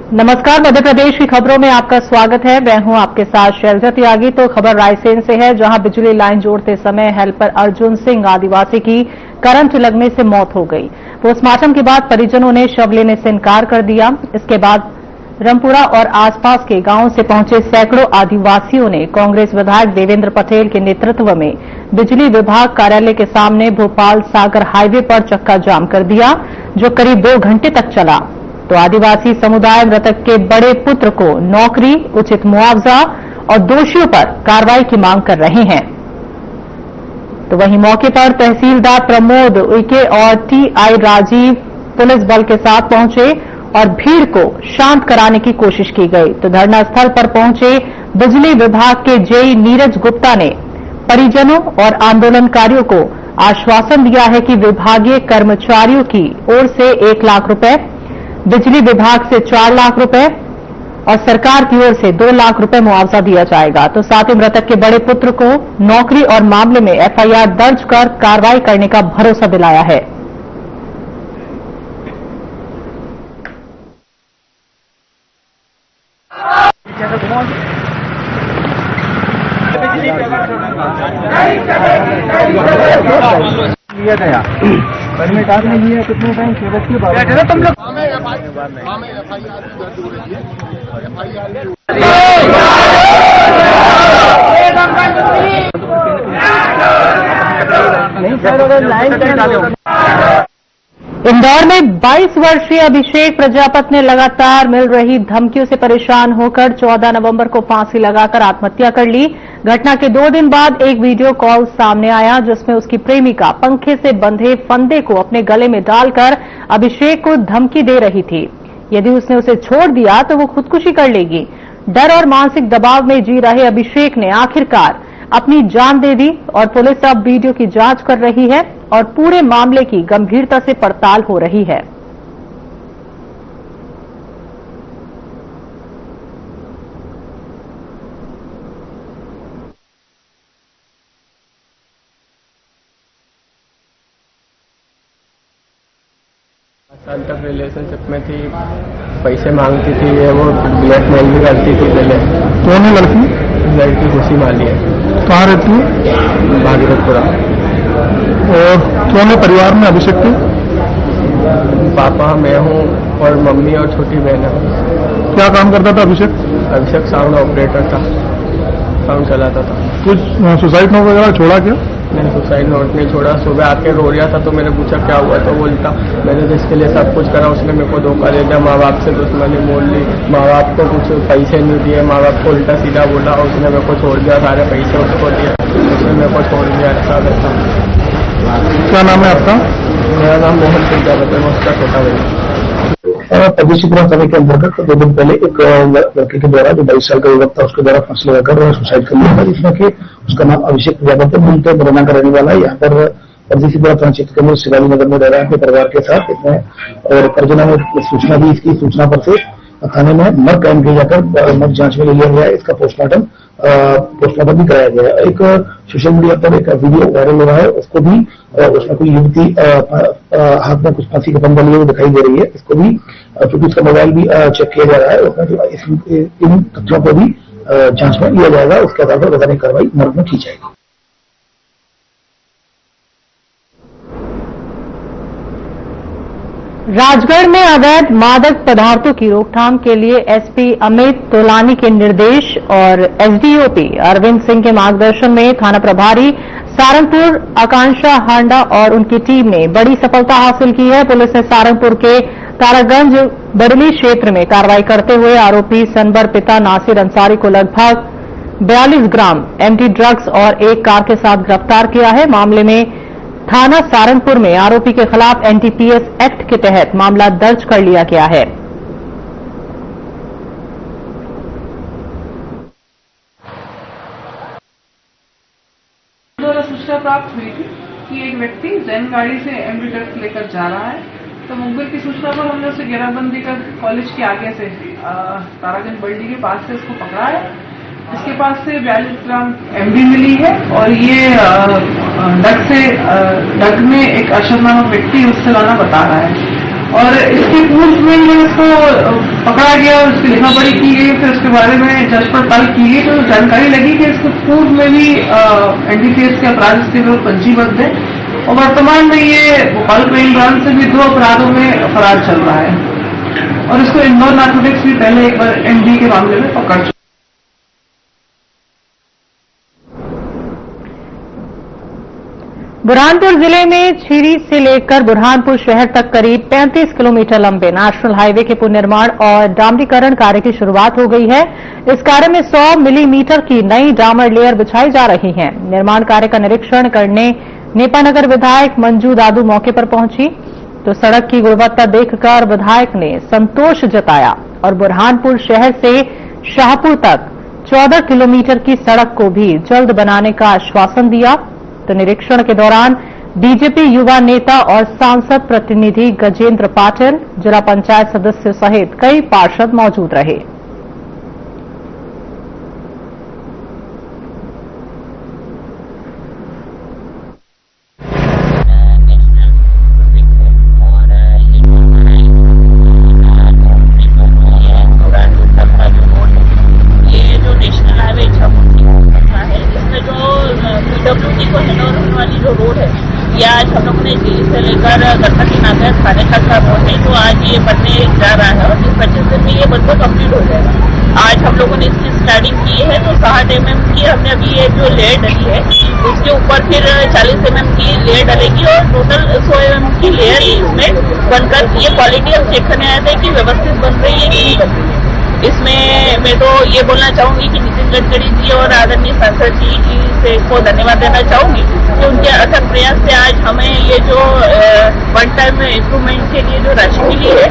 नमस्कार, मध्य प्रदेश की खबरों में आपका स्वागत है। मैं हूं आपके साथ शैलजा त्यागी। तो खबर रायसेन से है, जहां बिजली लाइन जोड़ते समय हेल्पर अर्जुन सिंह आदिवासी की करंट लगने से मौत हो गई। पोस्टमार्टम के बाद परिजनों ने शव लेने से इनकार कर दिया। इसके बाद रमपुरा और आसपास के गांवों से पहुंचे सैकड़ों आदिवासियों ने कांग्रेस विधायक देवेंद्र पटेल के नेतृत्व में बिजली विभाग कार्यालय के सामने भोपाल सागर हाईवे पर चक्का जाम कर दिया, जो करीब 2 घंटे तक चला। तो आदिवासी समुदाय मृतक के बड़े पुत्र को नौकरी, उचित मुआवजा और दोषियों पर कार्रवाई की मांग कर रहे हैं। तो वहीं मौके पर तहसीलदार प्रमोद उइके और टीआई राजीव पुलिस बल के साथ पहुंचे और भीड़ को शांत कराने की कोशिश की गई। तो धरना स्थल पर पहुंचे बिजली विभाग के जेई नीरज गुप्ता ने परिजनों और आंदोलनकारियों को आश्वासन दिया है कि विभागीय कर्मचारियों की ओर से 1 लाख रुपए, बिजली विभाग से 4 लाख रुपए और सरकार की ओर से 2 लाख रुपए मुआवजा दिया जाएगा। तो साथ ही मृतक के बड़े पुत्र को नौकरी और मामले में एफआईआर दर्ज कर कार्रवाई करने का भरोसा दिलाया है। परमिट आपने लिया कितने टाइम सूरत के बाद तुम लोग इंदौर में 22 वर्षीय अभिषेक प्रजापत ने लगातार मिल रही धमकियों से परेशान होकर 14 नवंबर को फांसी लगाकर आत्महत्या कर ली। घटना के 2 दिन बाद एक वीडियो कॉल सामने आया, जिसमें उसकी प्रेमिका पंखे से बंधे फंदे को अपने गले में डालकर अभिषेक को धमकी दे रही थी। यदि उसने उसे छोड़ दिया तो वो खुदकुशी कर लेगी। डर और मानसिक दबाव में जी रहे अभिषेक ने आखिरकार अपनी जान दे दी और पुलिस अब वीडियो की जांच कर रही है और पूरे मामले की गंभीरता से पड़ताल हो रही है। साल तक रिलेशनशिप में थी, पैसे मांगती थी, वो ब्लैकमेल भी करती थी। पहले कौन है लड़की? लड़की खुशी माली है। कहाँ रहती है? भागीरथपुरा। और कौन है परिवार में अभिषेक के? पापा, मैं हूँ और मम्मी और छोटी बहन है। क्या काम करता था अभिषेक? अभिषेक साउंड ऑपरेटर था, साउंड चलाता था। कुछ सुसाइड नोट वगैरह छोड़ा क्या? मैंने सुसाइड नोट नहीं छोड़ा। सुबह आके रो रहा था तो मैंने पूछा क्या हुआ, तो बोलता मैंने जिसके लिए सब कुछ करा उसने मेरे को धोखा दे दिया, माँ बाप से दुश्मनी मोल ली, माँ बाप को कुछ पैसे नहीं दिए, माँ बाप को उल्टा सीधा बोला, उसने मेरे को छोड़ दिया, सारे पैसे उसको दिए, उसने मेरे को छोड़ दिया। ऐसा वैसा। क्या नाम है आपका? मेरा नाम मोहन प्रजापति है, उसका छोटा भाई। पदवीपुरा थाने के अंतर्गत 2 दिन पहले एक लड़के के द्वारा, जो 22 साल का युवक था, उसके द्वारा फांसी लगाकर सुसाइड कर लिया था, जिसमें कि उसका नाम अभिषेक प्रजापति मूलतः बरना का रहने वाला है। यहाँ पर पदवीपुरा थाना क्षेत्र के अंदर शिवाजी नगर में रह रहा है अपने परिवार के साथ। इसमें और परिजनों ने सूचना दी। इसकी सूचना पर से थाने में मर्ग कायम किया जाकर मर्ग जांच में ले लिया गया है। इसका पोस्टमार्टम भी कराया गया है। एक सोशल मीडिया पर एक वीडियो वायरल हो रहा है, उसको भी उसमें कोई युवती हाथ में कुछ फांसी का बंधा लिए हुए दिखाई दे रही है। इसको भी क्योंकि उसका मोबाइल भी चेक किया जा रहा है, उसमें इन तथ्यों को भी जांच में लिया जाएगा। उसके आधार पर वैधानिक कार्रवाई मर्ग में की जाएगी। राजगढ़ में अवैध मादक पदार्थों की रोकथाम के लिए एसपी अमित तोलानी के निर्देश और एसडीओपी अरविंद सिंह के मार्गदर्शन में थाना प्रभारी सारंगपुर आकांक्षा हांडा और उनकी टीम ने बड़ी सफलता हासिल की है। पुलिस ने सारंगपुर के तारागंज बडली क्षेत्र में कार्रवाई करते हुए आरोपी सनबर पिता नासिर अंसारी को लगभग 42 ग्राम एमडी ड्रग्स और एक कार के साथ गिरफ्तार किया है। मामले में थाना सारंगपुर में आरोपी के खिलाफ एनडीपीएस एक्ट के तहत मामला दर्ज कर लिया गया है। सूचना प्राप्त हुई थी कि एक व्यक्ति जैन गाड़ी से एमडी ड्रग्स लेकर जा रहा है। तो मुखबिर की सूचना पर हमने उसे घेराबंदी कर कॉलेज के आगे से तारागंज बल्डी के पास से उसको पकड़ा है। इसके पास से 42 ग्राम एमडी मिली है और ये डग में एक अशोक नामक व्यक्ति उससे लाना बता रहा है। और इसके पूर्व में जब इसको पकड़ा गया और उसकी लिखापढ़ी की गई, फिर उसके बारे में जांच पड़ताल की गई तो जानकारी लगी कि इसके पूर्व में भी एनडीपीएस के अपराध इसके विरुद्ध पंजीबद्ध है और वर्तमान में ये भोपाल क्राइम ब्रांच से भी 2 अपराधों में फरार चल रहा है और इसको इंदौर नार्कोटिक्स भी पहले एक बार एमडी के मामले में पकड़ चुका। बुरहानपुर जिले में छीरी से लेकर बुरहानपुर शहर तक करीब 35 किलोमीटर लंबे नेशनल हाईवे के पुनर्निर्माण और डामरीकरण कार्य की शुरुआत हो गई है। इस कार्य में 100 मिलीमीटर की नई डामर लेयर बिछाई जा रही है। निर्माण कार्य का निरीक्षण करने नेपानगर विधायक मंजू दादू मौके पर पहुंची तो सड़क की गुणवत्ता देखकर विधायक ने संतोष जताया और बुरहानपुर शहर से शाहपुर तक 14 किलोमीटर की सड़क को भी जल्द बनाने का आश्वासन दिया। तो निरीक्षण के दौरान बीजेपी युवा नेता और सांसद प्रतिनिधि गजेंद्र पाटिल, जिला पंचायत सदस्य सहित कई पार्षद मौजूद रहे। आज हम लोगों ने दिल्ली से लेकर गणपति नागर थाने तक का रोड है तो आज ये बनने जा रहा है और इस 25 दिन में ये बनकर कंप्लीट हो जाएगा। आज हम लोगों ने इसकी स्टार्टिंग की है तो 60 mm की हमने अभी ये जो लेयर डली है उसके ऊपर फिर 40 mm की लेयर डलेगी और टोटल 100 mm की लेयर इसमें बनकर ये क्वालिटी हम चेक करने आए थे कि व्यवस्थित बन रही है कि नहीं बन रही है। इसमें मैं तो ये बोलना चाहूंगी कि नितिन गडकरी जी और आदरणीय सांसद जी से को धन्यवाद देना चाहूंगी कि उनके अथक प्रयास से आज हमें ये जो वन टाइम इम्प्रूवमेंट के लिए जो राशि मिली है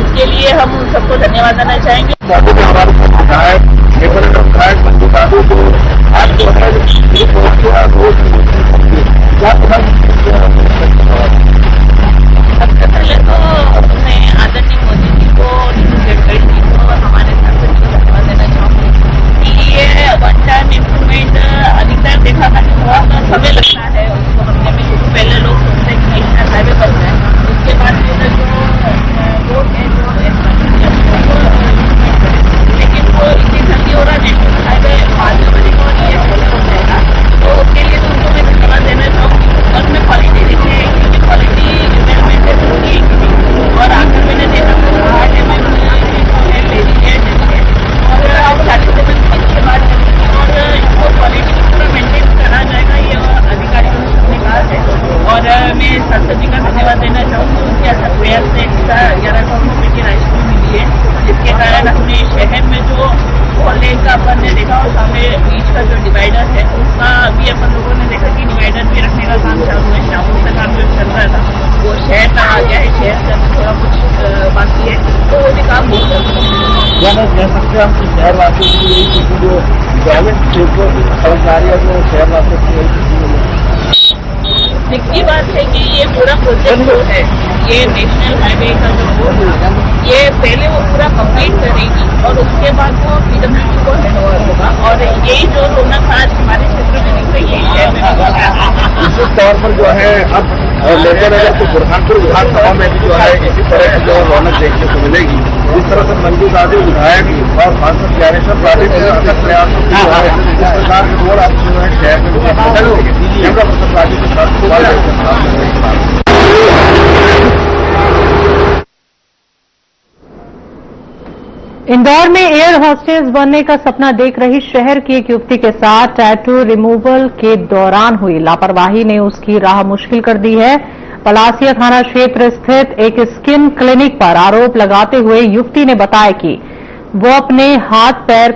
इसके लिए हम उन सबको धन्यवाद देना चाहेंगे। सबसे पहले तो मैं आदरणीय मोदी जी को, नितिन गडकरी जी को और हमारे सांसद जी को धन्यवाद देना चाहूंगी कि ये वन टाइम इम्प्रूवमेंट अधिकतर देखा नहीं हुआ तो समय लगता है उसको बनने में, क्योंकि पहले लोग सोचते हैं कि नेशनल हाईवे बन जाए उसके बाद फिर जो रोड है जो लेकिन वो इतनी जल्दी हो रहा नेशनल हाईवे बाद में बनेगा और ये हो जाएगा तो उसके लिए तो उनको मैं धन्यवाद देना चाहूँगी। और मैं क्वालिटी देखी है क्योंकि क्वालिटी मेंटेन होगी और आखिर मैंने देखा तो 60 mm और अब 40 mm के बाद और इसको क्वालिटी पूरा मेंटेन करा जाएगा ये अधिकारियों ने कहा है। और मैं सांसद जी का धन्यवाद देना चाहूँगी उनके अथक प्रयास से 11 करोड़ रुपये की राशि भी मिली है जिसके कारण अपने शहर में जो लेन का अपन ने देखा और सामने बीच का जो डिवाइडर है उसका भी अपन लोगों ने देखा कि डिवाइडर भी रखने का काम चालू है। शाहपुर से काम जो चल रहा था वो शहर तक आ गया है, शहर से थोड़ा कुछ बाकी है तो वो भी काम हो क्या कह सकते हैं हम शहरवासियों की यही जो गवर्नमेंट क्षेत्रों की कर्मचारी और जो शहरवासियों की यही दिखती बात है कि ये पूरा प्रोजेक्ट जो है ये नेशनल हाईवे का जो रोड है ये पहले वो पूरा कंप्लीट करेगी और उसके बाद वो पीडब्ल्यूडी को हैंडओवर होगा और यही जो रौनक आज हमारे क्षेत्र में दिख रही है शहर में निश्चित तौर पर जो है अब लेकर अगर तो बुरहानपुर विधानसभा में भी जो है इसी तरह की जो रौनक देखने को मिलेगी। जिस तरह से मंजू दादी विधायक और सांसद ज्ञानेश्वर पाटिल के अथक प्रयासों से जो है इस प्रकार के रोड अब जो है शहर में कैमरा पर्सन राजीव के साथ इंदौर में एयर होस्टेस बनने का सपना देख रही शहर की एक युवती के साथ टैटू रिमूवल के दौरान हुई लापरवाही ने उसकी राह मुश्किल कर दी है। पलासिया थाना क्षेत्र स्थित एक स्किन क्लिनिक पर आरोप लगाते हुए युवती ने बताया कि वो अपने हाथ पैर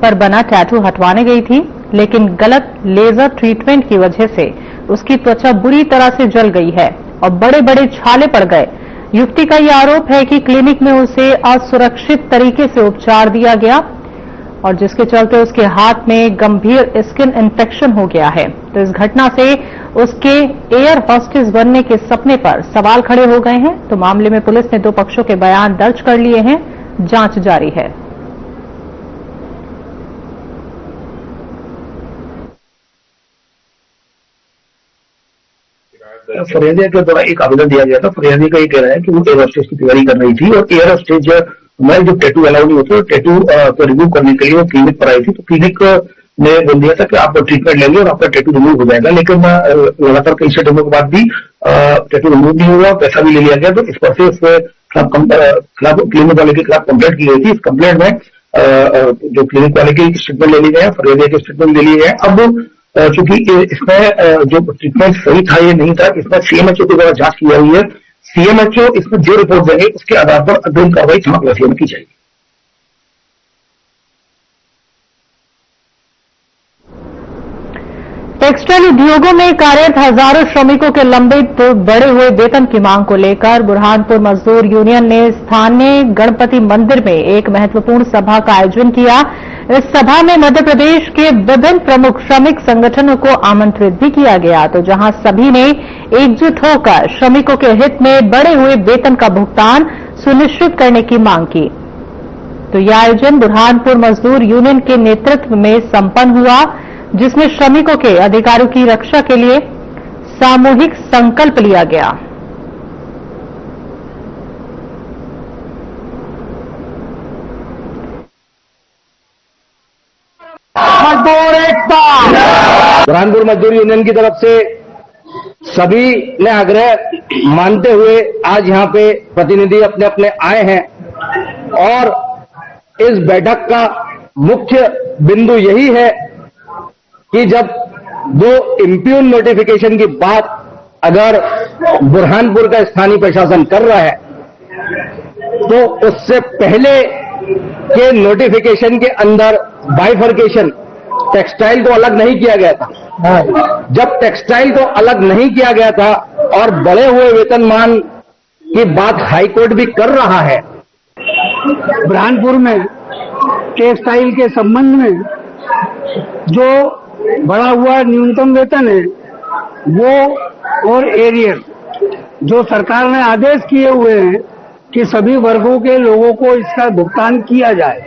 पर बना टैटू हटवाने गई थी, लेकिन गलत लेजर ट्रीटमेंट की वजह से उसकी त्वचा बुरी तरह से जल गई है और बड़े बड़े छाले पड़ गए। युवती का यह आरोप है कि क्लिनिक में उसे असुरक्षित तरीके से उपचार दिया गया और जिसके चलते उसके हाथ में गंभीर स्किन इन्फेक्शन हो गया है। तो इस घटना से उसके एयर होस्टेस बनने के सपने पर सवाल खड़े हो गए हैं। तो मामले में पुलिस ने 2 पक्षों के बयान दर्ज कर लिए हैं, जांच जारी है। फरियादिया के द्वारा एक आवेदन दिया गया था। फरियादिया का ये कह रहा है कि वो एयर होस्टेस की तैयारी कर रही थी और एयर होस्टेस में जो टैटू अलाउ नहीं होते, टैटू को रिमूव करने के लिए वो क्लिनिक पर आई थी। तो क्लिनिक ने बोल दिया था कि आप ट्रीटमेंट लेंगे और आपका टैटू रिमूव हो जाएगा, लेकिन लगातार कई सेटों के बाद भी टैटू रिमूव नहीं हुआ, पैसा भी ले लिया गया। तो इस पर से उसके खिलाफ क्लिनिक वाले के खिलाफ कंप्लेंट की गई थी। इस कंप्लेंट में जो क्लिनिक वाले की स्टेटमेंट ले ली गए, फरियादिया के स्टेटमेंट ले लिए गए। अब चूंकि इसमें जो ट्रीटमेंट सही था ये नहीं था, इसमें सीएमएचओ के द्वारा जांच की जा रही है। सीएमएचओ इसमें जो रिपोर्ट देंगे उसके आधार पर अग्रिम कार्रवाई थाना प्रशासन में की जाएगी। टेक्सटाइल उद्योगों में कार्यरत हजारों श्रमिकों के लंबित बढ़े हुए वेतन की मांग को लेकर बुरहानपुर मजदूर यूनियन ने स्थानीय गणपति मंदिर में एक महत्वपूर्ण सभा का आयोजन किया। इस सभा में मध्य प्रदेश के विभिन्न प्रमुख श्रमिक संगठनों को आमंत्रित भी किया गया, तो जहां सभी ने एकजुट होकर श्रमिकों के हित में बढ़े हुए वेतन का भुगतान सुनिश्चित करने की मांग की। तो यह आयोजन बुरहानपुर मजदूर यूनियन के नेतृत्व में संपन्न हुआ, जिसमें श्रमिकों के अधिकारों की रक्षा के लिए सामूहिक संकल्प लिया गया। मजदूर एकता बुरहानपुर मजदूर यूनियन की तरफ से सभी ने आग्रह मानते हुए आज यहाँ पे प्रतिनिधि अपने अपने आए हैं और इस बैठक का मुख्य बिंदु यही है कि जब दो इम्प्यून नोटिफिकेशन की बात अगर बुरहानपुर का स्थानीय प्रशासन कर रहा है तो उससे पहले के नोटिफिकेशन के अंदर बाइफर्केशन टेक्सटाइल को अलग नहीं किया गया था। जब टेक्सटाइल को अलग नहीं किया गया था और बढ़े हुए वेतनमान की बात हाईकोर्ट भी कर रहा है, बुरहानपुर में टेक्सटाइल के संबंध में जो बढ़ा हुआ न्यूनतम वेतन है वो और एरियर जो सरकार ने आदेश किए हुए हैं कि सभी वर्गों के लोगों को इसका भुगतान किया जाए,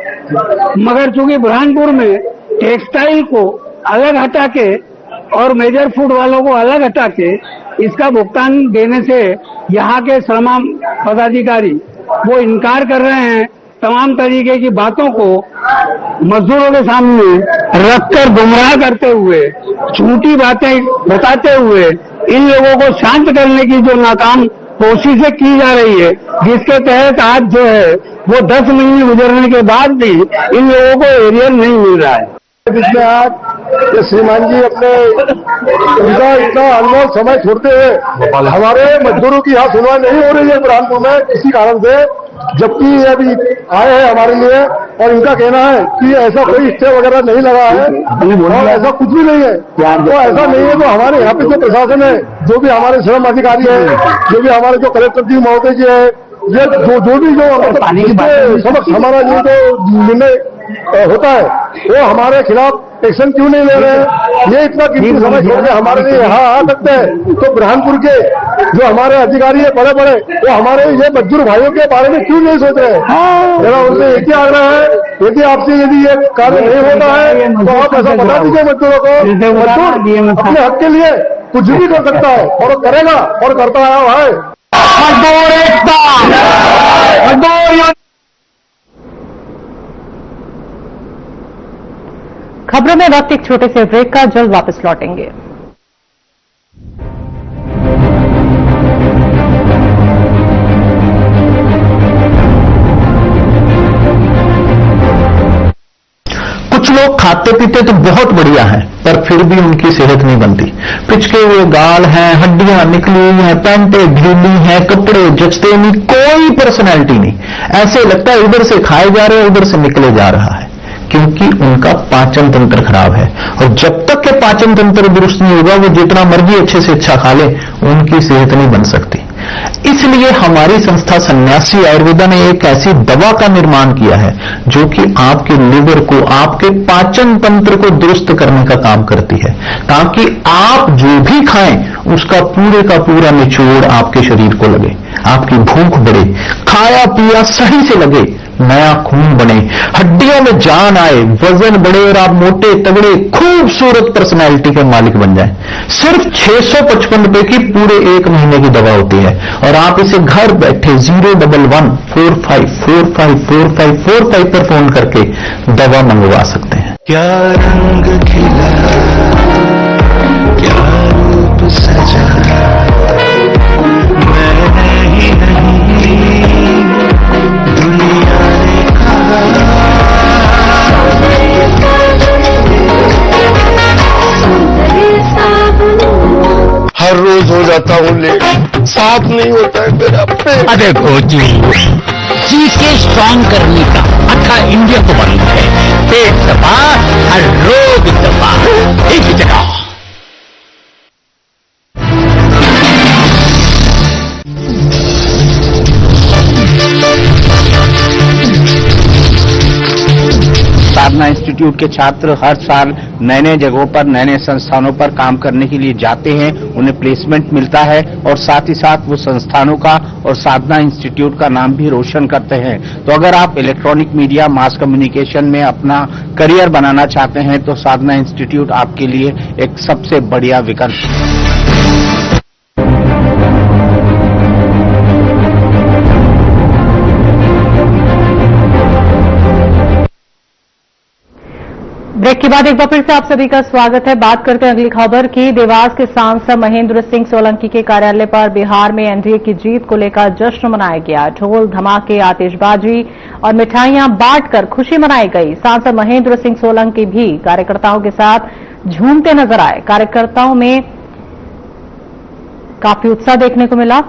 मगर चूंकि बुरहानपुर में टेक्सटाइल को अलग हटा के और मेजर फूड वालों को अलग हटा के इसका भुगतान देने से यहाँ के श्रम पदाधिकारी वो इनकार कर रहे हैं। तमाम तरीके की बातों को मजदूरों के सामने रखकर गुमराह करते हुए, झूठी बातें बताते हुए इन लोगों को शांत करने की जो नाकाम कोशिशें की जा रही है, जिसके तहत आज जो है वो 10 महीने गुजरने के बाद भी इन लोगों को एरियर नहीं मिल रहा है। जिसमें आज श्रीमान जी अपने उनका इतना अनमोल समय छोड़ते हुए हमारे मजदूरों की यहाँ सुनवाई नहीं हो रही है बुरहानपुर में किसी कारण से, जबकि ये अभी आए हैं हमारे लिए और इनका कहना है कि ऐसा कोई स्टे वगैरह नहीं लगा है और ऐसा कुछ भी नहीं है। तो ऐसा नहीं है तो हमारे यहाँ पे जो प्रशासन है, जो भी हमारे श्रम अधिकारी है, जो भी हमारे जो कलेक्टर जी महोदय जी है, ये जो भी जो समक्ष हमारा ये जो निर्णय होता है वो हमारे खिलाफ एक्शन क्यों नहीं ले रहे हैं। ये इतना कीमती समय छोड़ के हमारे लिए यहाँ आ सकते हैं तो बुरहानपुर के जो हमारे अधिकारी है बड़े बड़े, वो हमारे ये मजदूर भाइयों के बारे में क्यों नहीं सोच रहे। मेरा उनसे एक ही आग्रह है, यदि आपसे यदि ये कार्य नहीं होता है तो आप ऐसा बता दीजिए मजदूरों को, मजदूर अपने हक के लिए कुछ भी कर सकता है और करेगा और करता आया हुआ है। मजदूर एकता, मजदूर खबरों में वक्त एक छोटे से ब्रेक का, जल्द वापस लौटेंगे। कुछ लोग खाते पीते तो बहुत बढ़िया हैं, पर फिर भी उनकी सेहत नहीं बनती। पिचके हुए गाल हैं, हड्डियां निकली हुई हैं, पैंटें ढीली हैं, कपड़े जचते नहीं, कोई पर्सनैलिटी नहीं। ऐसे लगता है इधर से खाए जा रहे हैं, उधर से निकले जा रहा है, क्योंकि उनका पाचन तंत्र खराब है। और जब तक के पाचन तंत्र दुरुस्त नहीं होगा, वो जितना मर्जी अच्छे से अच्छा खा ले, उनकी सेहत नहीं बन सकती। इसलिए हमारी संस्था सन्यासी आयुर्वेदा ने एक ऐसी दवा का निर्माण किया है जो कि आपके लिवर को, आपके पाचन तंत्र को दुरुस्त करने का काम करती है, ताकि आप जो भी खाएं उसका पूरे का पूरा निचोड़ आपके शरीर को लगे, आपकी भूख बढ़े, खाया पिया सही से लगे, नया खून बने, हड्डियों में जान आए, वजन बढ़े और आप मोटे तगड़े खूबसूरत पर्सनैलिटी के मालिक बन जाएं। सिर्फ 655 रुपए की पूरे 1 महीने की दवा होती है और आप इसे घर बैठे 01145454545 पर फोन करके दवा मंगवा सकते हैं। क्या रंग खिला, क्या रूप सजा, मैंने ही नहीं दुनिया ने कहा। हर रोज हो जाता हूँ लेट, साफ नहीं होता है मेरा पेट। अरे भोजली, जीके स्ट्रांग करने का अथा इंडिया को बंद है। पेट दबा, हर रोग दबा, एक ही जगह। साधना इंस्टीट्यूट के छात्र हर साल नए नए जगहों पर, नए नए संस्थानों पर काम करने के लिए जाते हैं, उन्हें प्लेसमेंट मिलता है और साथ ही साथ वो संस्थानों का और साधना इंस्टीट्यूट का नाम भी रोशन करते हैं। तो अगर आप इलेक्ट्रॉनिक मीडिया, मास कम्युनिकेशन में अपना करियर बनाना चाहते हैं तो साधना इंस्टीट्यूट आपके लिए एक सबसे बढ़िया विकल्प है। ब्रेक के बाद एक बार फिर से आप सभी का स्वागत है। बात करते हैं अगली खबर की। देवास के सांसद महेंद्र सिंह सोलंकी के कार्यालय पर बिहार में एनडीए की जीत को लेकर जश्न मनाया गया। ढोल, धमाके, आतिशबाजी और मिठाइयां बांटकर खुशी मनाई गई। सांसद महेंद्र सिंह सोलंकी भी कार्यकर्ताओं के साथ झूमते नजर आए। कार्यकर्ताओं में काफी उत्साह देखने को मिला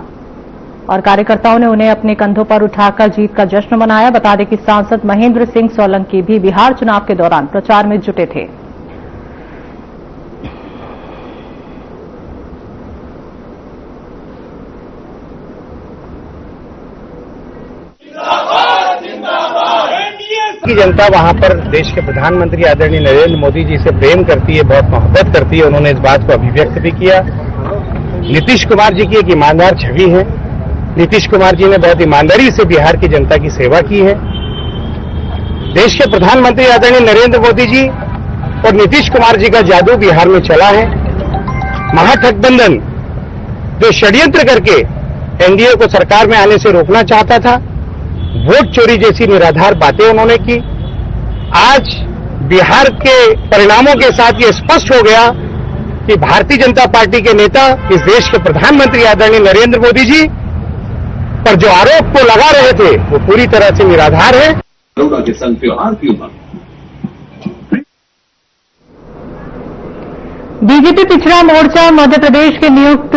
और कार्यकर्ताओं ने उन्हें अपने कंधों पर उठाकर जीत का जश्न मनाया। बता दें कि सांसद महेंद्र सिंह सोलंकी भी बिहार चुनाव के दौरान प्रचार में जुटे थे। की जनता वहां पर देश के प्रधानमंत्री आदरणीय नरेंद्र मोदी जी से प्रेम करती है, बहुत मोहब्बत करती है। उन्होंने इस बात को अभिव्यक्त भी किया। नीतीश कुमार जी की एक ईमानदार छवि है। नीतीश कुमार जी ने बहुत ईमानदारी से बिहार की जनता की सेवा की है। देश के प्रधानमंत्री आदरणीय नरेंद्र मोदी जी और नीतीश कुमार जी का जादू बिहार में चला है। महागठबंधन जो षड्यंत्र करके एनडीए को सरकार में आने से रोकना चाहता था, वोट चोरी जैसी निराधार बातें उन्होंने की। आज बिहार के परिणामों के साथ ये स्पष्ट हो गया कि भारतीय जनता पार्टी के नेता, इस देश के प्रधानमंत्री आदरणीय नरेंद्र मोदी जी पर जो आरोप को लगा रहे थे वो पूरी तरह से निराधार है। के संग त्योहार की उमंग। बीजेपी पिछड़ा मोर्चा मध्य प्रदेश के नियुक्त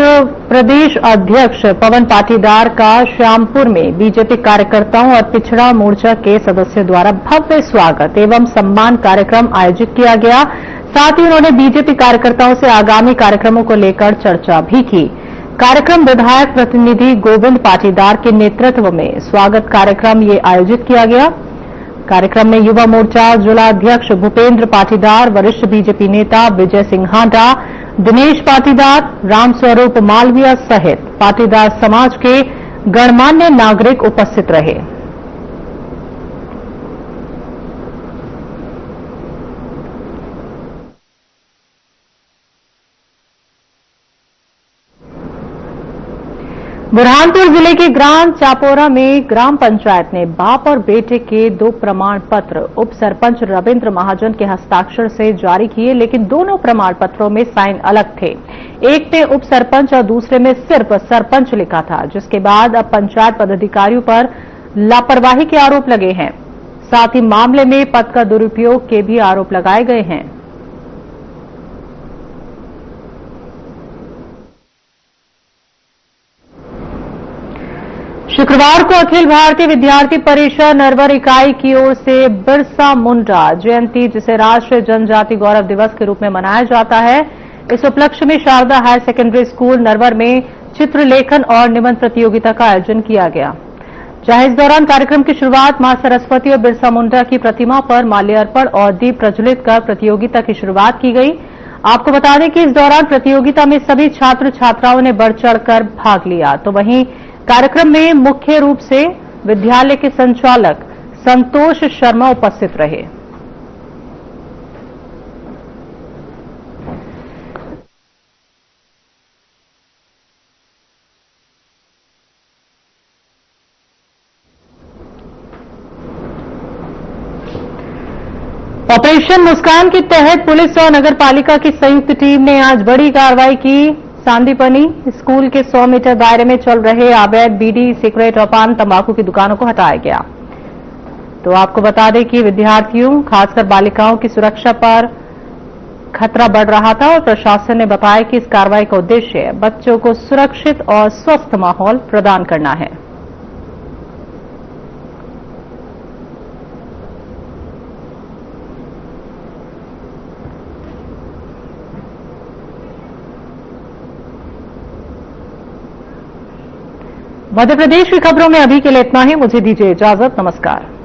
प्रदेश अध्यक्ष पवन पाटीदार का श्यामपुर में बीजेपी कार्यकर्ताओं और पिछड़ा मोर्चा के सदस्यों द्वारा भव्य स्वागत एवं सम्मान कार्यक्रम आयोजित किया गया। साथ ही उन्होंने बीजेपी कार्यकर्ताओं से आगामी कार्यक्रमों को लेकर चर्चा भी की। कार्यक्रम विधायक प्रतिनिधि गोविंद पाटीदार के नेतृत्व में स्वागत कार्यक्रम ये आयोजित किया गया। कार्यक्रम में युवा मोर्चा जिला अध्यक्ष भूपेंद्र पाटीदार, वरिष्ठ बीजेपी नेता विजय सिंघांडा, दिनेश पाटीदार, रामस्वरूप मालवीय सहित पाटीदार समाज के गणमान्य नागरिक उपस्थित रहे। बुरहानपुर जिले के ग्राम चापोरा में ग्राम पंचायत ने बाप और बेटे के 2 प्रमाण पत्र उप सरपंच रविंद्र महाजन के हस्ताक्षर से जारी किए, लेकिन दोनों प्रमाण पत्रों में साइन अलग थे। एक में उप सरपंच और दूसरे में सिर्फ सरपंच लिखा था, जिसके बाद अब पंचायत पदाधिकारियों पर लापरवाही के आरोप लगे हैं। साथ ही मामले में पद का दुरुपयोग के भी आरोप लगाए गए हैं। शुक्रवार को अखिल भारतीय विद्यार्थी परिषद नरवर इकाई की ओर से बिरसा मुंडा जयंती, जिसे राष्ट्रीय जनजाति गौरव दिवस के रूप में मनाया जाता है, इस उपलक्ष्य में Sharda higher secondary school Narwar में चित्रलेखन और निबंध प्रतियोगिता का आयोजन किया गया। जहां इस दौरान कार्यक्रम की शुरुआत मां सरस्वती और बिरसा मुंडा की प्रतिमा पर माल्यार्पण और दीप प्रज्वलित कर प्रतियोगिता की शुरुआत की गई। आपको बता दें कि इस दौरान प्रतियोगिता में सभी छात्र छात्राओं ने बढ़ चढ़कर भाग लिया। तो वहीं कार्यक्रम में मुख्य रूप से विद्यालय के संचालक संतोष शर्मा उपस्थित रहे। ऑपरेशन मुस्कान के तहत पुलिस और नगर पालिका की संयुक्त टीम ने आज बड़ी कार्रवाई की। सांदीपनी स्कूल के 100 मीटर दायरे में चल रहे अवैध बीड़ी, सिगरेट और पान तंबाकू की दुकानों को हटाया गया। तो आपको बता दें कि विद्यार्थियों, खासकर बालिकाओं की सुरक्षा पर खतरा बढ़ रहा था और प्रशासन ने बताया कि इस कार्रवाई का उद्देश्य बच्चों को सुरक्षित और स्वस्थ माहौल प्रदान करना है। मध्य प्रदेश की खबरों में अभी के लिए इतना ही। मुझे दीजिए इजाजत। नमस्कार।